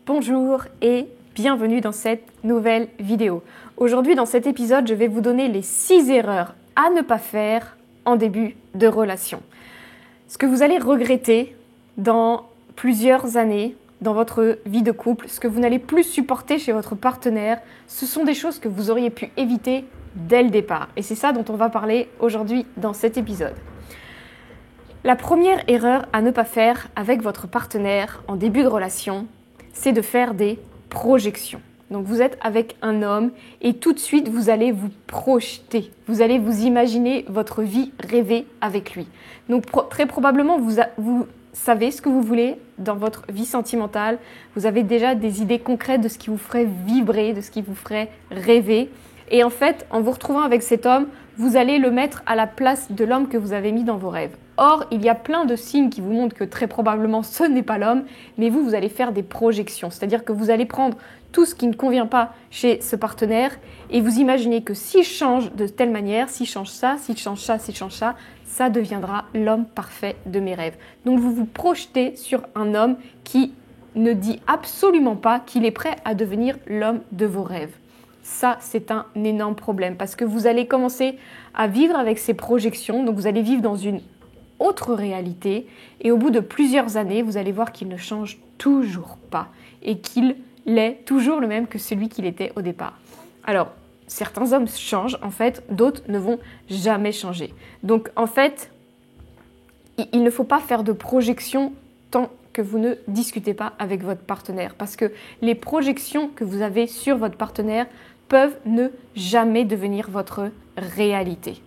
Bonjour et bienvenue dans cette nouvelle vidéo. Aujourd'hui dans cet épisode, je vais vous donner les 6 erreurs à ne pas faire en début de relation. Ce que vous allez regretter dans plusieurs années dans votre vie de couple, ce que vous n'allez plus supporter chez votre partenaire, ce sont des choses que vous auriez pu éviter dès le départ. Et c'est ça dont on va parler aujourd'hui dans cet épisode. La première erreur à ne pas faire avec votre partenaire en début de relation, c'est de faire des projections. Donc vous êtes avec un homme et tout de suite vous allez vous projeter. Vous allez vous imaginer votre vie rêvée avec lui. Donc très probablement vous savez ce que vous voulez dans votre vie sentimentale. Vous avez déjà des idées concrètes de ce qui vous ferait vibrer, de ce qui vous ferait rêver. Et en fait, en vous retrouvant avec cet homme, vous allez le mettre à la place de l'homme que vous avez mis dans vos rêves. Or, il y a plein de signes qui vous montrent que très probablement ce n'est pas l'homme, mais vous allez faire des projections. C'est-à-dire que vous allez prendre tout ce qui ne convient pas chez ce partenaire et vous imaginez que s'il change de telle manière, s'il change ça, s'il change ça, s'il change ça, ça deviendra l'homme parfait de mes rêves. Donc vous vous projetez sur un homme qui ne dit absolument pas qu'il est prêt à devenir l'homme de vos rêves. Ça, c'est un énorme problème parce que vous allez commencer à vivre avec ces projections. Donc vous allez vivre dans une autre réalité et au bout de plusieurs années, vous allez voir qu'il ne change toujours pas et qu'il est toujours le même que celui qu'il était au départ. Alors, certains hommes changent en fait, d'autres ne vont jamais changer. Donc en fait, il ne faut pas faire de projections tant que vous ne discutez pas avec votre partenaire parce que les projections que vous avez sur votre partenaire peuvent ne jamais devenir votre réalité.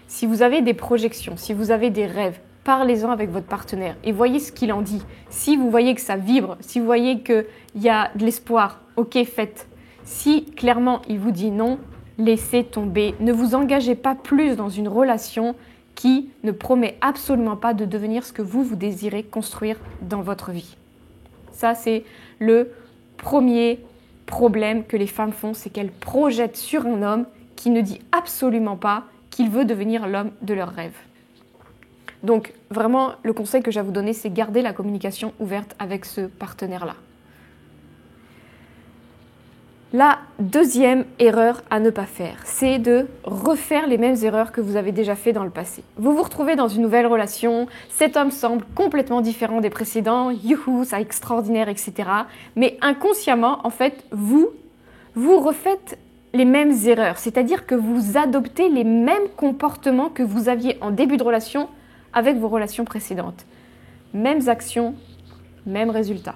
Si vous avez des projections, si vous avez des rêves, parlez-en avec votre partenaire et voyez ce qu'il en dit. Si vous voyez que ça vibre, si vous voyez qu'il y a de l'espoir, ok, faites. Si clairement il vous dit non, laissez tomber. Ne vous engagez pas plus dans une relation qui ne promet absolument pas de devenir ce que vous désirez construire dans votre vie. Ça, c'est le premier problème que les femmes font, c'est qu'elles projettent sur un homme qui ne dit absolument pas qu'il veut devenir l'homme de leurs rêves. Donc vraiment, le conseil que j'ai à vous donner, c'est garder la communication ouverte avec ce partenaire-là. La deuxième erreur à ne pas faire, c'est de refaire les mêmes erreurs que vous avez déjà fait dans le passé. Vous vous retrouvez dans une nouvelle relation, cet homme semble complètement différent des précédents, youhou, ça extraordinaire, etc. Mais inconsciemment, en fait, vous refaites les mêmes erreurs, c'est-à-dire que vous adoptez les mêmes comportements que vous aviez en début de relation avec vos relations précédentes. Mêmes actions, mêmes résultats.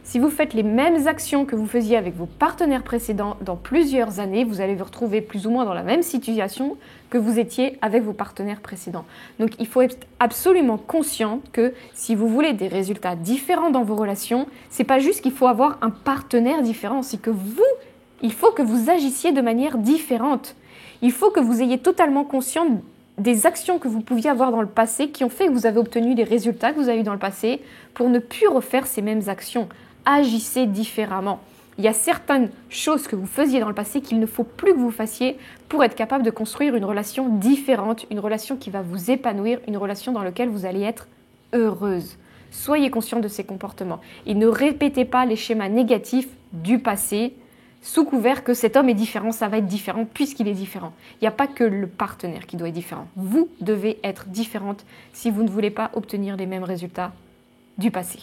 Si vous faites les mêmes actions que vous faisiez avec vos partenaires précédents dans plusieurs années, vous allez vous retrouver plus ou moins dans la même situation que vous étiez avec vos partenaires précédents. Donc il faut être absolument conscient que si vous voulez des résultats différents dans vos relations, c'est pas juste qu'il faut avoir un partenaire différent, c'est que il faut que vous agissiez de manière différente. Il faut que vous ayez totalement conscience des actions que vous pouviez avoir dans le passé qui ont fait que vous avez obtenu les résultats que vous avez eu dans le passé pour ne plus refaire ces mêmes actions. Agissez différemment. Il y a certaines choses que vous faisiez dans le passé qu'il ne faut plus que vous fassiez pour être capable de construire une relation différente, une relation qui va vous épanouir, une relation dans laquelle vous allez être heureuse. Soyez conscient de ces comportements et ne répétez pas les schémas négatifs du passé sous couvert que cet homme est différent, ça va être différent puisqu'il est différent. Il n'y a pas que le partenaire qui doit être différent. Vous devez être différente si vous ne voulez pas obtenir les mêmes résultats du passé.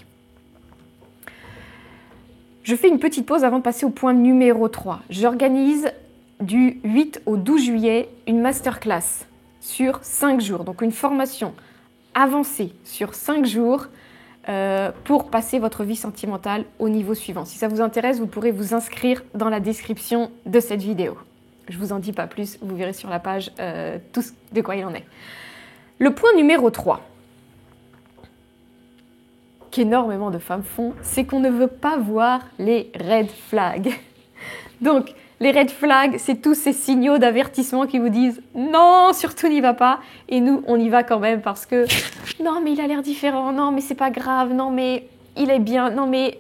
Je fais une petite pause avant de passer au point numéro 3. J'organise du 8 au 12 juillet une masterclass sur 5 jours. Donc une formation avancée sur 5 jours pour passer votre vie sentimentale au niveau suivant. Si ça vous intéresse, vous pourrez vous inscrire dans la description de cette vidéo. Je ne vous en dis pas plus, vous verrez sur la page tout de quoi il en est. Le point numéro 3. Qu'énormément de femmes font, c'est qu'on ne veut pas voir les red flags. Donc, les red flags, c'est tous ces signaux d'avertissement qui vous disent « Non, surtout n'y va pas !» Et nous, on y va quand même parce que « Non, mais il a l'air différent, non, mais c'est pas grave, non, mais il est bien, non, mais… »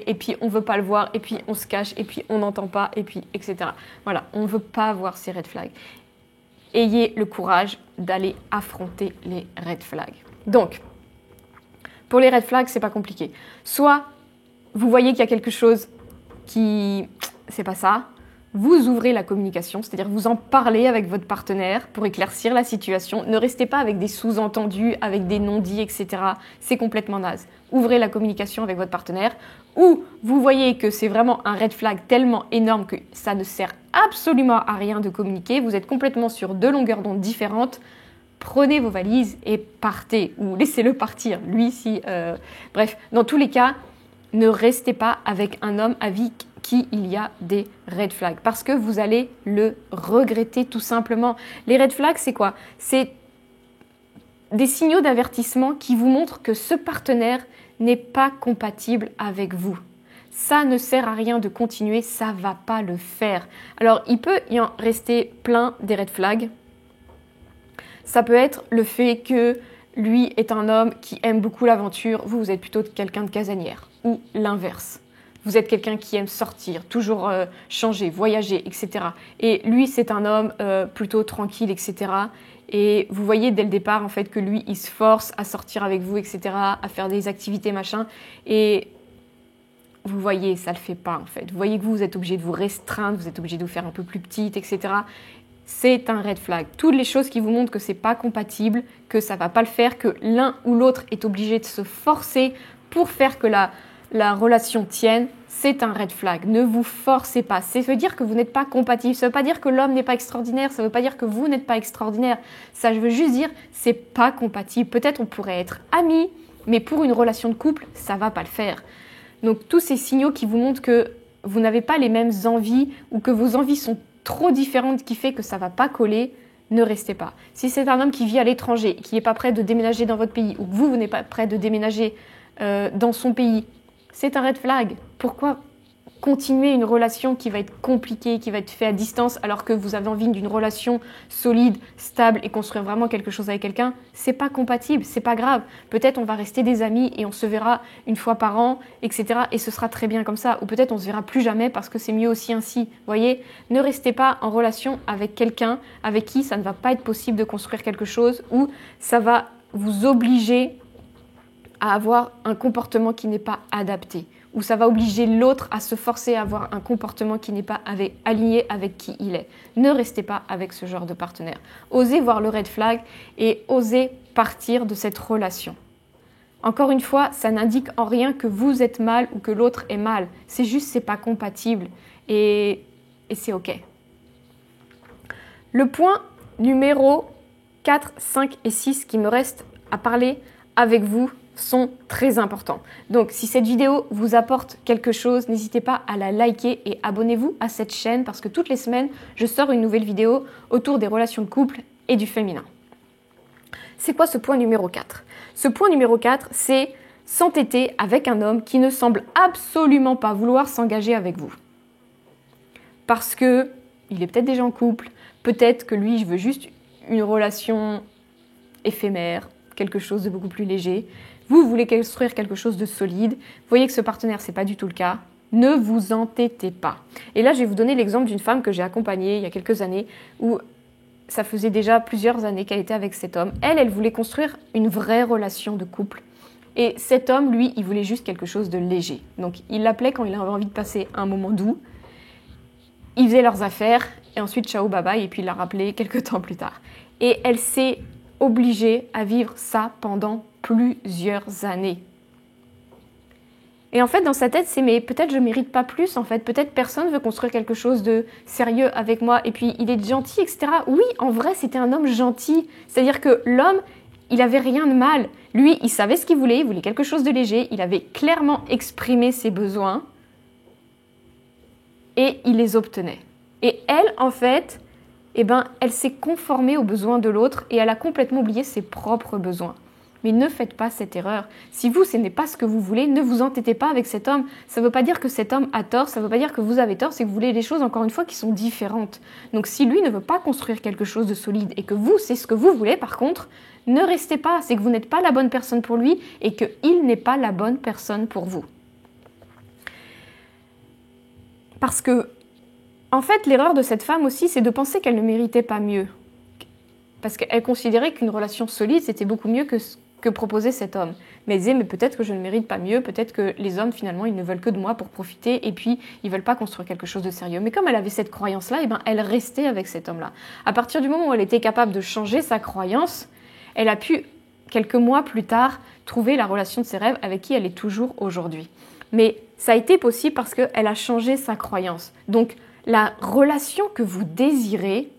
Et puis on ne veut pas le voir, et puis on se cache, et puis on n'entend pas, et puis etc. Voilà, on ne veut pas voir ces red flags. Ayez le courage d'aller affronter les red flags. Donc, pour les red flags, c'est pas compliqué. Soit vous voyez qu'il y a quelque chose qui... c'est pas ça. Vous ouvrez la communication, c'est-à-dire vous en parlez avec votre partenaire pour éclaircir la situation. Ne restez pas avec des sous-entendus, avec des non-dits, etc. C'est complètement naze. Ouvrez la communication avec votre partenaire. Ou vous voyez que c'est vraiment un red flag tellement énorme que ça ne sert absolument à rien de communiquer. Vous êtes complètement sur deux longueurs d'onde différentes. Prenez vos valises et partez. Ou laissez-le partir. Lui, si... Bref, dans tous les cas, ne restez pas avec un homme avec qui il y a des red flags. Parce que vous allez le regretter tout simplement. Les red flags, c'est quoi? C'est des signaux d'avertissement qui vous montrent que ce partenaire n'est pas compatible avec vous. Ça ne sert à rien de continuer, ça ne va pas le faire. Alors, il peut y en rester plein des red flags. Ça peut être le fait que lui est un homme qui aime beaucoup l'aventure, vous êtes plutôt quelqu'un de casanière. Ou l'inverse. Vous êtes quelqu'un qui aime sortir, toujours changer, voyager, etc. Et lui, c'est un homme plutôt tranquille, etc. Et vous voyez dès le départ, en fait, que lui, il se force à sortir avec vous, etc., à faire des activités, machin. Et vous voyez, ça ne le fait pas, en fait. Vous voyez que vous êtes obligé de vous restreindre, vous êtes obligé de vous faire un peu plus petite, etc. C'est un red flag. Toutes les choses qui vous montrent que c'est pas compatible, que ça va pas le faire, que l'un ou l'autre est obligé de se forcer pour faire que la relation tienne, c'est un red flag. Ne vous forcez pas. Ça veut dire que vous n'êtes pas compatible. Ça ne veut pas dire que l'homme n'est pas extraordinaire. Ça ne veut pas dire que vous n'êtes pas extraordinaire. Ça, je veux juste dire, c'est pas compatible. Peut-être on pourrait être amis, mais pour une relation de couple, ça va pas le faire. Donc tous ces signaux qui vous montrent que vous n'avez pas les mêmes envies ou que vos envies sont trop différentes qui fait que ça va pas coller, ne restez pas. Si c'est un homme qui vit à l'étranger, qui n'est pas prêt de déménager dans votre pays ou que vous n'êtes pas prêt de déménager dans son pays, c'est un red flag. Pourquoi continuer une relation qui va être compliquée, qui va être faite à distance, alors que vous avez envie d'une relation solide, stable et construire vraiment quelque chose avec quelqu'un? C'est pas compatible, c'est pas grave. Peut-être on va rester des amis et on se verra une fois par an, etc. Et ce sera très bien comme ça. Ou peut-être on se verra plus jamais parce que c'est mieux aussi ainsi. Voyez, ne restez pas en relation avec quelqu'un avec qui ça ne va pas être possible de construire quelque chose ou ça va vous obliger à avoir un comportement qui n'est pas adapté, ou ça va obliger l'autre à se forcer à avoir un comportement qui n'est pas aligné avec qui il est. Ne restez pas avec ce genre de partenaire. Osez voir le red flag et osez partir de cette relation. Encore une fois, ça n'indique en rien que vous êtes mal ou que l'autre est mal. C'est juste, c'est pas compatible et c'est OK. Le point numéro 4, 5 et 6 qui me reste à parler avec vous sont très importants. Donc, si cette vidéo vous apporte quelque chose, n'hésitez pas à la liker et abonnez-vous à cette chaîne parce que toutes les semaines, je sors une nouvelle vidéo autour des relations de couple et du féminin. C'est quoi ce point numéro 4? Ce point numéro 4, c'est s'entêter avec un homme qui ne semble absolument pas vouloir s'engager avec vous. Parce que il est peut-être déjà en couple, peut-être que lui, je veux juste une relation éphémère, quelque chose de beaucoup plus léger. Vous voulez construire quelque chose de solide. Vous voyez que ce partenaire, ce n'est pas du tout le cas. Ne vous entêtez pas. Et là, je vais vous donner l'exemple d'une femme que j'ai accompagnée il y a quelques années où ça faisait déjà plusieurs années qu'elle était avec cet homme. Elle voulait construire une vraie relation de couple. Et cet homme, lui, il voulait juste quelque chose de léger. Donc, il l'appelait quand il avait envie de passer un moment doux. Ils faisaient leurs affaires et ensuite, ciao, bye bye. Et puis, il l'a rappelé quelques temps plus tard. Et elle s'est obligée à vivre ça pendant plusieurs années. Et en fait, dans sa tête, c'est mais peut-être je mérite pas plus, en fait. Peut-être personne veut construire quelque chose de sérieux avec moi. Et puis, il est gentil, etc. Oui, en vrai, c'était un homme gentil. C'est-à-dire que l'homme, il avait rien de mal. Lui, il savait ce qu'il voulait. Il voulait quelque chose de léger. Il avait clairement exprimé ses besoins. Et il les obtenait. Et elle, en fait, elle s'est conformée aux besoins de l'autre et elle a complètement oublié ses propres besoins. Mais ne faites pas cette erreur. Si vous, ce n'est pas ce que vous voulez, ne vous entêtez pas avec cet homme. Ça ne veut pas dire que cet homme a tort, ça ne veut pas dire que vous avez tort, c'est que vous voulez des choses, encore une fois, qui sont différentes. Donc si lui ne veut pas construire quelque chose de solide et que vous, c'est ce que vous voulez, par contre, ne restez pas. C'est que vous n'êtes pas la bonne personne pour lui et qu'il n'est pas la bonne personne pour vous. Parce que, en fait, l'erreur de cette femme aussi, c'est de penser qu'elle ne méritait pas mieux. Parce qu'elle considérait qu'une relation solide, c'était beaucoup mieux que proposait cet homme. mais elle disait mais peut-être que je ne mérite pas mieux, peut-être que les hommes finalement ils ne veulent que de moi pour profiter et puis ils veulent pas construire quelque chose de sérieux. Mais comme elle avait cette croyance-là, elle restait avec cet homme-là. À partir du moment où elle était capable de changer sa croyance, elle a pu quelques mois plus tard trouver la relation de ses rêves avec qui elle est toujours aujourd'hui. Mais ça a été possible parce qu'elle a changé sa croyance. Donc la relation que vous désirez,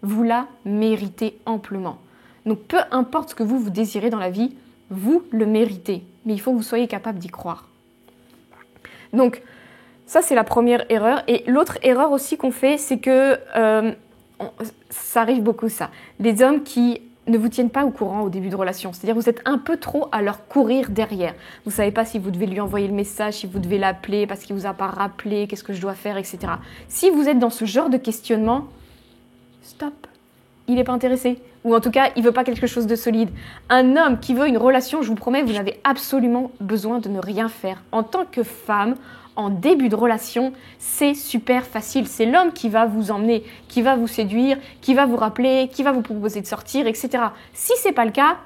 vous la méritez amplement. Donc peu importe ce que vous désirez dans la vie, vous le méritez. Mais il faut que vous soyez capable d'y croire. Donc ça c'est la première erreur. Et l'autre erreur aussi qu'on fait, c'est que ça arrive beaucoup ça. Les hommes qui ne vous tiennent pas au courant au début de relation. C'est-à-dire vous êtes un peu trop à leur courir derrière. Vous ne savez pas si vous devez lui envoyer le message, si vous devez l'appeler parce qu'il ne vous a pas rappelé, qu'est-ce que je dois faire, etc. Si vous êtes dans ce genre de questionnement, stop. Il n'est pas intéressé. Ou en tout cas, il ne veut pas quelque chose de solide. Un homme qui veut une relation, je vous promets, vous n'avez absolument besoin de ne rien faire. En tant que femme, en début de relation, c'est super facile. C'est l'homme qui va vous emmener, qui va vous séduire, qui va vous rappeler, qui va vous proposer de sortir, etc. Si ce n'est pas le cas,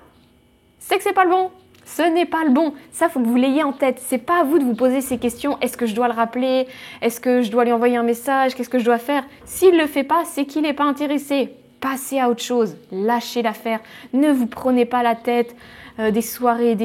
c'est que ce n'est pas le bon. Ce n'est pas le bon. Ça, il faut que vous l'ayez en tête. Ce n'est pas à vous de vous poser ces questions. Est-ce que je dois le rappeler? Est-ce que je dois lui envoyer un message? Qu'est-ce que je dois faire? S'il ne le fait pas, c'est qu'il n'est pas intéressé. Passez à autre chose. Lâchez l'affaire. Ne vous prenez pas la tête. Des soirées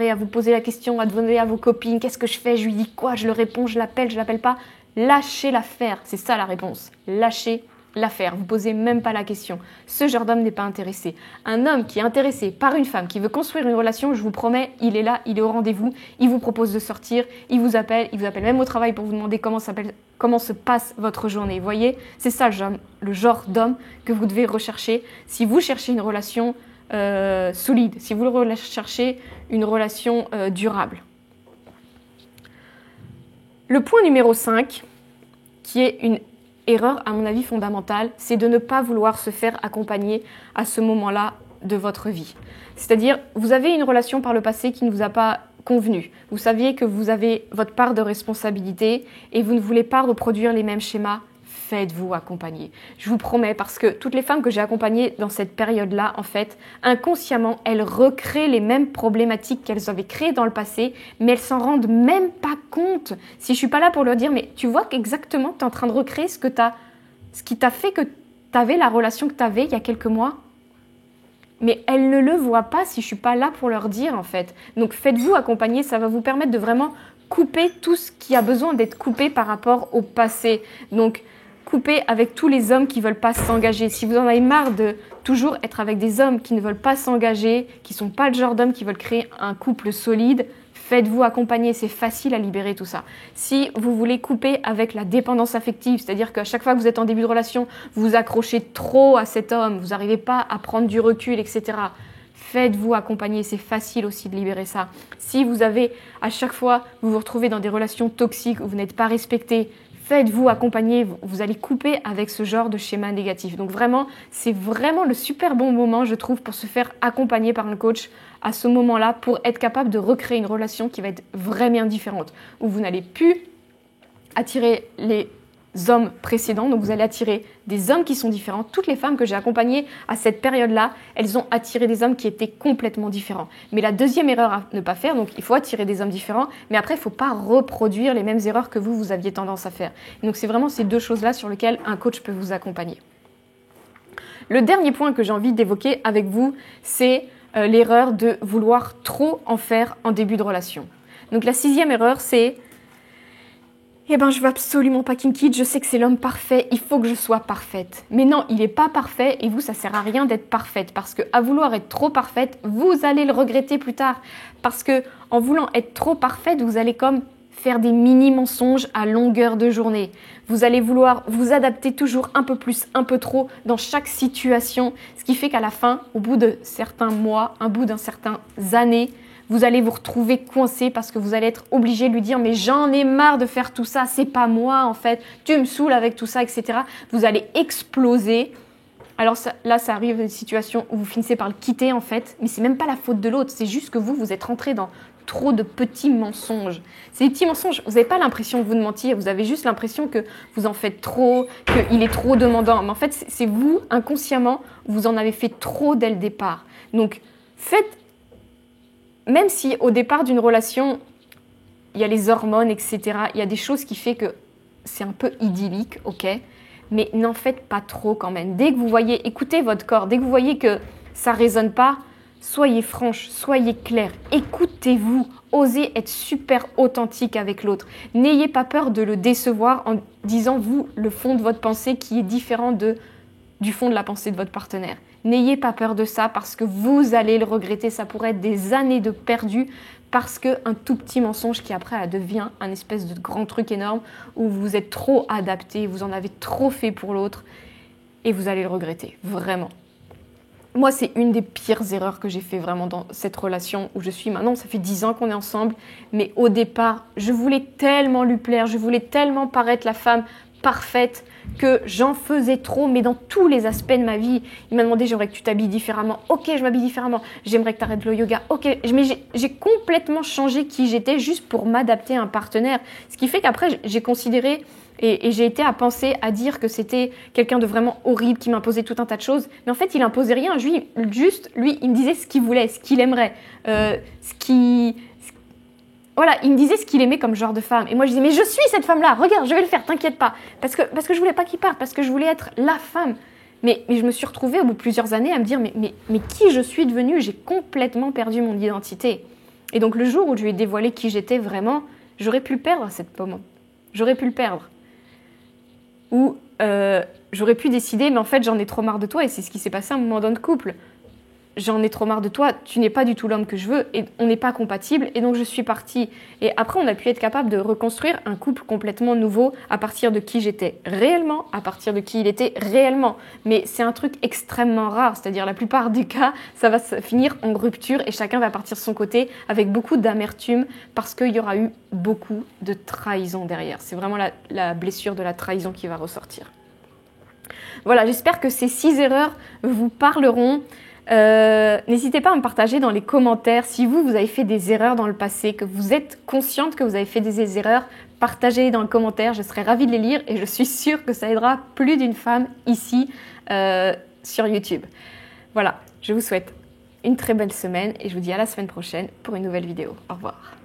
à vous poser la question, à demander à vos copines, qu'est-ce que je fais, je lui dis quoi, je le réponds, je l'appelle pas. Lâchez l'affaire, c'est ça la réponse. Lâchez l'affaire, vous posez même pas la question. Ce genre d'homme n'est pas intéressé. Un homme qui est intéressé par une femme, qui veut construire une relation, je vous promets, il est là, il est au rendez-vous, il vous propose de sortir, il vous appelle même au travail pour vous demander comment se passe votre journée. Vous voyez, c'est ça le genre d'homme que vous devez rechercher si vous cherchez une relation solide, si vous recherchez une relation durable. Le point numéro 5, qui est une erreur à mon avis fondamentale, c'est de ne pas vouloir se faire accompagner à ce moment-là de votre vie. C'est-à-dire, vous avez une relation par le passé qui ne vous a pas convenu. Vous saviez que vous avez votre part de responsabilité et vous ne voulez pas reproduire les mêmes schémas. Faites-vous accompagner. Je vous promets, parce que toutes les femmes que j'ai accompagnées dans cette période-là, en fait, inconsciemment, elles recréent les mêmes problématiques qu'elles avaient créées dans le passé, mais elles s'en rendent même pas compte. Si je suis pas là pour leur dire, mais tu vois qu'exactement, tu es en train de recréer ce qui t'a fait que tu avais la relation que tu avais il y a quelques mois. Mais elles ne le voient pas si je suis pas là pour leur dire, en fait. Donc, faites-vous accompagner, ça va vous permettre de vraiment couper tout ce qui a besoin d'être coupé par rapport au passé. Donc, coupez avec tous les hommes qui ne veulent pas s'engager. Si vous en avez marre de toujours être avec des hommes qui ne veulent pas s'engager, qui ne sont pas le genre d'hommes qui veulent créer un couple solide, faites-vous accompagner. C'est facile à libérer tout ça. Si vous voulez couper avec la dépendance affective, c'est-à-dire qu'à chaque fois que vous êtes en début de relation, vous vous accrochez trop à cet homme, vous n'arrivez pas à prendre du recul, etc. Faites-vous accompagner, c'est facile aussi de libérer ça. Si vous avez, à chaque fois, vous vous retrouvez dans des relations toxiques où vous n'êtes pas respecté, faites-vous accompagner, vous allez couper avec ce genre de schéma négatif. Donc vraiment, c'est vraiment le super bon moment, je trouve, pour se faire accompagner par un coach à ce moment-là, pour être capable de recréer une relation qui va être vraiment différente, où vous n'allez plus attirer les hommes précédents, donc vous allez attirer des hommes qui sont différents. Toutes les femmes que j'ai accompagnées à cette période-là, elles ont attiré des hommes qui étaient complètement différents. Mais la deuxième erreur à ne pas faire, donc il faut attirer des hommes différents, mais après il ne faut pas reproduire les mêmes erreurs que vous aviez tendance à faire. Et donc c'est vraiment ces deux choses-là sur lesquelles un coach peut vous accompagner. Le dernier point que j'ai envie d'évoquer avec vous, c'est l'erreur de vouloir trop en faire en début de relation. Donc la 6e erreur, c'est je veux absolument pas qu'il me quitte, je sais que c'est l'homme parfait, il faut que je sois parfaite. Mais non, il n'est pas parfait et vous, ça sert à rien d'être parfaite parce qu'à vouloir être trop parfaite, vous allez le regretter plus tard. Parce que en voulant être trop parfaite, vous allez comme faire des mini-mensonges à longueur de journée. Vous allez vouloir vous adapter toujours un peu plus, un peu trop dans chaque situation, ce qui fait qu'à la fin, au bout de certains mois, au bout d'un certain années, vous allez vous retrouver coincé parce que vous allez être obligé de lui dire « mais j'en ai marre de faire tout ça, c'est pas moi en fait, tu me saoules avec tout ça, etc. » Vous allez exploser. Alors ça arrive dans une situation où vous finissez par le quitter en fait, mais c'est même pas la faute de l'autre, c'est juste que vous êtes rentré dans trop de petits mensonges. Ces petits mensonges, vous n'avez pas l'impression vous de mentir, vous avez juste l'impression que vous en faites trop, qu'il est trop demandant. Mais en fait, c'est vous, inconsciemment, vous en avez fait trop dès le départ. Donc, faites même si au départ d'une relation, il y a les hormones, etc., il y a des choses qui font que c'est un peu idyllique, ok, mais n'en faites pas trop quand même. Dès que vous voyez, écoutez votre corps, dès que vous voyez que ça ne résonne pas, soyez franche, soyez claire, écoutez-vous, osez être super authentique avec l'autre. N'ayez pas peur de le décevoir en disant vous le fond de votre pensée qui est différent du fond de la pensée de votre partenaire. N'ayez pas peur de ça parce que vous allez le regretter, ça pourrait être des années de perdu parce qu'un tout petit mensonge qui après devient un espèce de grand truc énorme où vous êtes trop adapté, vous en avez trop fait pour l'autre et vous allez le regretter, vraiment. Moi, c'est une des pires erreurs que j'ai fait vraiment dans cette relation où je suis maintenant. Ça fait 10 ans qu'on est ensemble, mais au départ, je voulais tellement lui plaire, je voulais tellement paraître la femme parfaite que j'en faisais trop, mais dans tous les aspects de ma vie. Il m'a demandé, j'aimerais que tu t'habilles différemment. Ok, je m'habille différemment. J'aimerais que tu arrêtes le yoga. Ok, mais j'ai complètement changé qui j'étais juste pour m'adapter à un partenaire. Ce qui fait qu'après, j'ai considéré et j'ai été à penser, à dire que c'était quelqu'un de vraiment horrible qui m'imposait tout un tas de choses. Mais en fait, il imposait rien. Lui, il me disait ce qu'il voulait, ce qu'il aimerait, Voilà, il me disait ce qu'il aimait comme genre de femme. Et moi, je disais, mais je suis cette femme-là, regarde, je vais le faire, t'inquiète pas. Parce que je voulais pas qu'il parte, parce que je voulais être la femme. Mais je me suis retrouvée au bout de plusieurs années à me dire, mais qui je suis devenue? J'ai complètement perdu mon identité. Et donc, le jour où je lui ai dévoilé qui j'étais vraiment, j'aurais pu le perdre à cette moment. J'aurais pu le perdre. Ou j'aurais pu décider, mais en fait, j'en ai trop marre de toi. Et c'est ce qui s'est passé à un moment dans notre couple. J'en ai trop marre de toi, tu n'es pas du tout l'homme que je veux et on n'est pas compatibles et donc je suis partie. Et après, on a pu être capable de reconstruire un couple complètement nouveau à partir de qui j'étais réellement, à partir de qui il était réellement. Mais c'est un truc extrêmement rare, c'est-à-dire la plupart des cas, ça va se finir en rupture et chacun va partir de son côté avec beaucoup d'amertume parce qu'il y aura eu beaucoup de trahison derrière. C'est vraiment la blessure de la trahison qui va ressortir. Voilà, j'espère que ces 6 erreurs vous parleront. N'hésitez pas à me partager dans les commentaires si vous avez fait des erreurs dans le passé, que vous êtes consciente que vous avez fait des erreurs, partagez dans le commentaire, je serai ravie de les lire et je suis sûre que ça aidera plus d'une femme ici sur YouTube. Voilà, je vous souhaite une très belle semaine et je vous dis à la semaine prochaine pour une nouvelle vidéo. Au revoir.